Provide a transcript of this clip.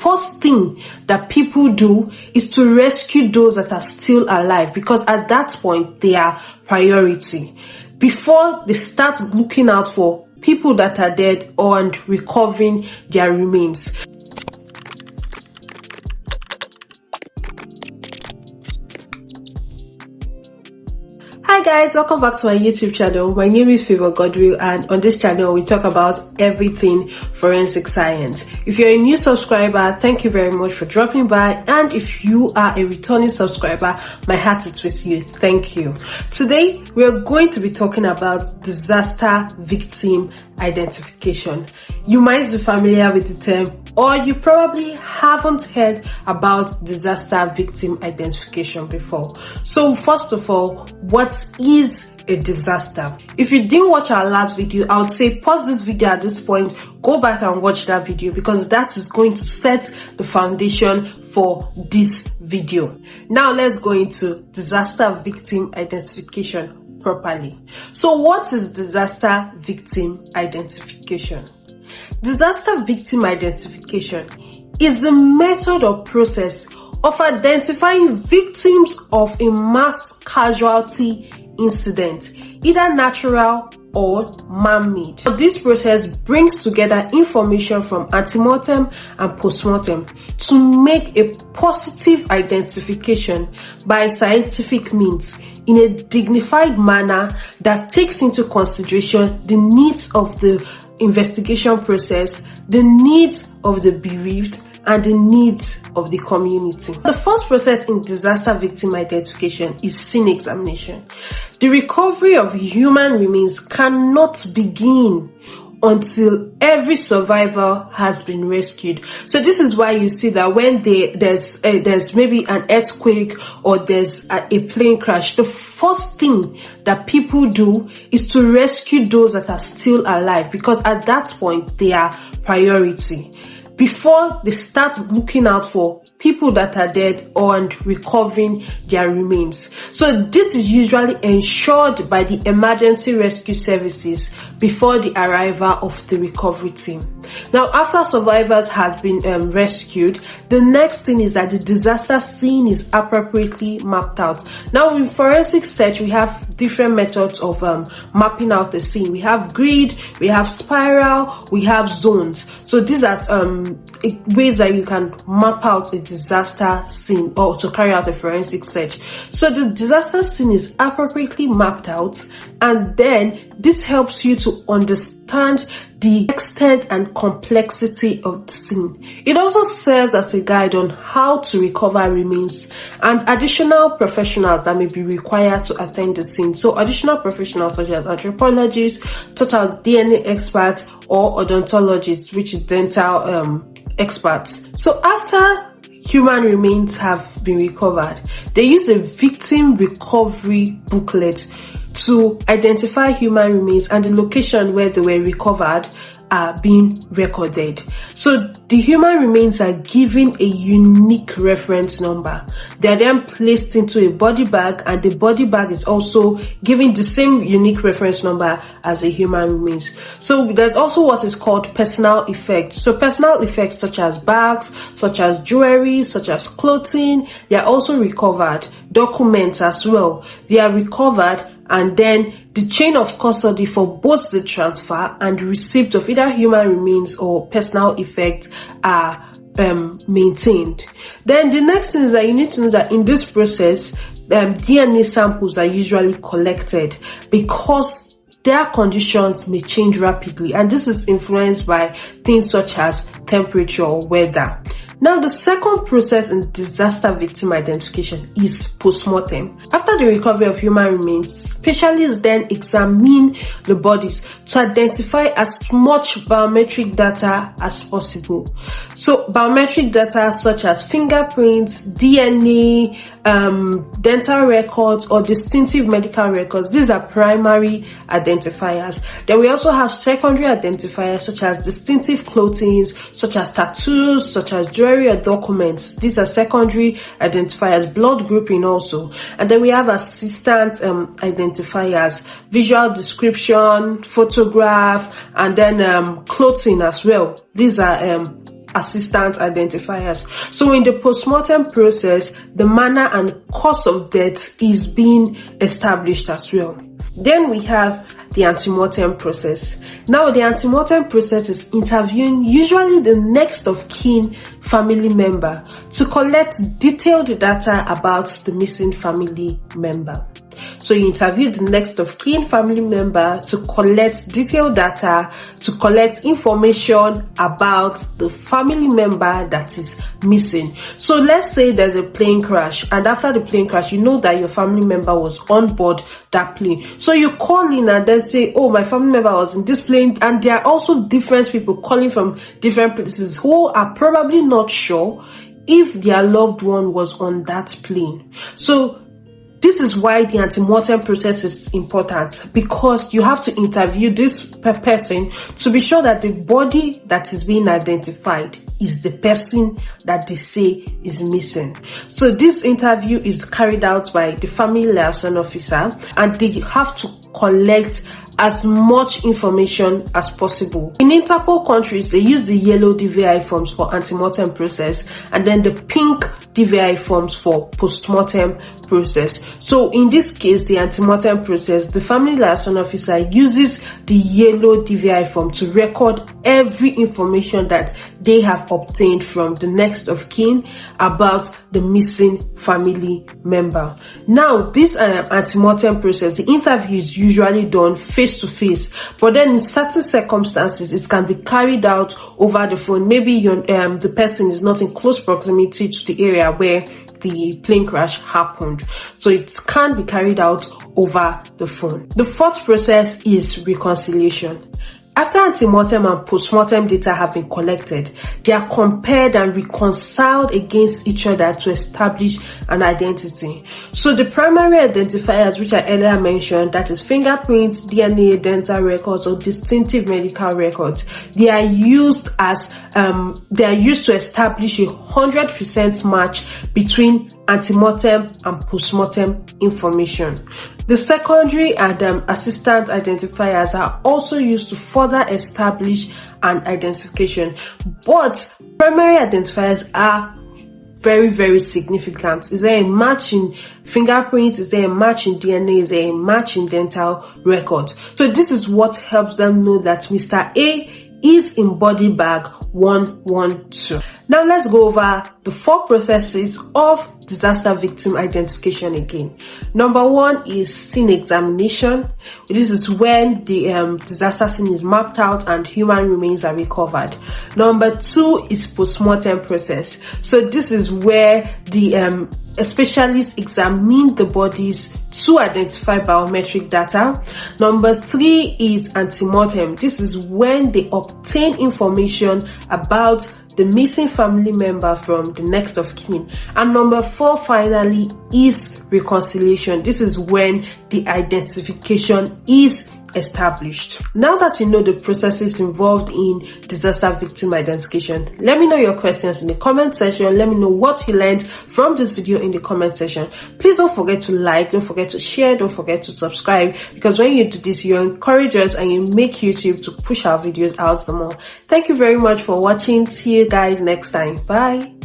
first thing that people do is to rescue those that are still alive, because at that point they are priority before they start looking out for people that are dead and recovering their remains. Hi guys, welcome back to my YouTube channel. My name is Favor Godwill, and on this channel we talk about everything forensic science. If you're a new subscriber, thank you very much for dropping by, and if you are a returning subscriber, my heart is with you. Thank you. Today we are going to be talking about disaster victim identification. You might be familiar with the term, or you probably haven't heard about disaster victim identification before. So first of all, what is a disaster? If you didn't watch our last video, I would say pause this video at this point, go back and watch that video, because that is going to set the foundation for this video. Now let's go into disaster victim identification properly. So what is disaster victim identification? Disaster victim identification is the method or process of identifying victims of a mass casualty incident, either natural or man-made. This process brings together information from antemortem and postmortem to make a positive identification by scientific means in a dignified manner that takes into consideration the needs of the investigation process, the needs of the bereaved, and the needs of the community. The first process in disaster victim identification is scene examination. The recovery of human remains cannot begin until every survivor has been rescued. So this is why you see that when there's maybe an earthquake or there's a plane crash, the first thing that people do is to rescue those that are still alive, because at that point they are priority before they start looking out for people that are dead and recovering their remains. So this is usually ensured by the emergency rescue services before the arrival of the recovery team. Now, after survivors has been rescued, the next thing is that the disaster scene is appropriately mapped out. Now, in forensic search, we have different methods of mapping out the scene. We have grid, we have spiral, we have zones. So these are ways that you can map out a disaster scene or to carry out a forensic search. So the disaster scene is appropriately mapped out, and then this helps you to understand the extent and complexity of the scene. It also serves as a guide on how to recover remains and additional professionals that may be required to attend the scene. So additional professionals such as anthropologists, such as DNA experts, or odontologists, which is dental experts. So after human remains have been recovered, they use a victim recovery booklet to identify human remains and the location where they were recovered are being recorded. So the human remains are given a unique reference number. They are then placed into a body bag, and the body bag is also given the same unique reference number as a human remains. So there's also what is called personal effects. So personal effects such as bags, such as jewelry, such as clothing, they are also recovered. Documents as well, they are recovered, and then the chain of custody for both the transfer and receipt of either human remains or personal effects are maintained. Then the next thing is that you need to know that in this process, DNA samples are usually collected because their conditions may change rapidly, and this is influenced by things such as temperature or weather. Now, the second process in disaster victim identification is postmortem. After the recovery of human remains, specialists then examine the bodies to identify as much biometric data as possible. So biometric data such as fingerprints, DNA, dental records, or distinctive medical records. These are primary identifiers. Then we also have secondary identifiers such as distinctive clothing, such as tattoos, such as jewelry or documents. These are secondary identifiers. Blood grouping also. And then we have assistant identifiers, visual description, photograph, and then clothing as well. These are assistant identifiers. So in the postmortem process, the manner and cause of death is being established as well. Then we have the antemortem process. Now the antemortem process is interviewing usually the next of kin family member to collect detailed data about the missing family member. So you interview the next of kin family member to collect detailed data, to collect information about the family member that is missing. So let's say there's a plane crash, and after the plane crash, you know that your family member was on board that plane. So you call in and then say, oh, my family member was in this plane. And there are also different people calling from different places who are probably not sure if their loved one was on that plane. So this is why the antemortem process is important, because you have to interview this person to be sure that the body that is being identified is the person that they say is missing. So this interview is carried out by the family liaison officer, and they have to collect as much information as possible. In Interpol countries, they use the yellow DVI forms for antemortem process and then the pink DVI forms for postmortem process. So in this case, the antemortem process, the family liaison officer uses the yellow DVI form to record every information that they have obtained from the next of kin about the missing family member. Now, this antemortem process, the interview is usually done face to face, but then in certain circumstances, it can be carried out over the phone. Maybe the person is not in close proximity to the area where the plane crash happened, so it can be carried out over the phone. The fourth process is reconciliation. After antemortem and postmortem data have been collected, they are compared and reconciled against each other to establish an identity. So the primary identifiers, which I earlier mentioned, that is fingerprints, DNA, dental records, or distinctive medical records, they are used to establish 100% match between antemortem and postmortem information. The secondary and assistant identifiers are also used to further establish an identification, but primary identifiers are very, very significant. Is there a match in fingerprints? Is there a match in DNA? Is there a match in dental records? So this is what helps them know that Mr. A is in body bag 112. Now let's go over the 4 processes of disaster victim identification again. Number 1 is scene examination. This is when the disaster scene is mapped out and human remains are recovered. Number 2 is postmortem process. So this is where the specialists examine the bodies to identify biometric data. Number 3 is antemortem. This is when they obtain information about the missing family member from the next of kin. And number 4 finally is reconciliation. This is when the identification is established. Now that you know the processes involved in disaster victim identification, let me know your questions in the comment section. Let me know what you learned from this video in the comment section. Please don't forget to like, don't forget to share, don't forget to subscribe, because when you do this, you encourage us and you make YouTube to push our videos out the more. Thank you very much for watching. See you guys next time. Bye.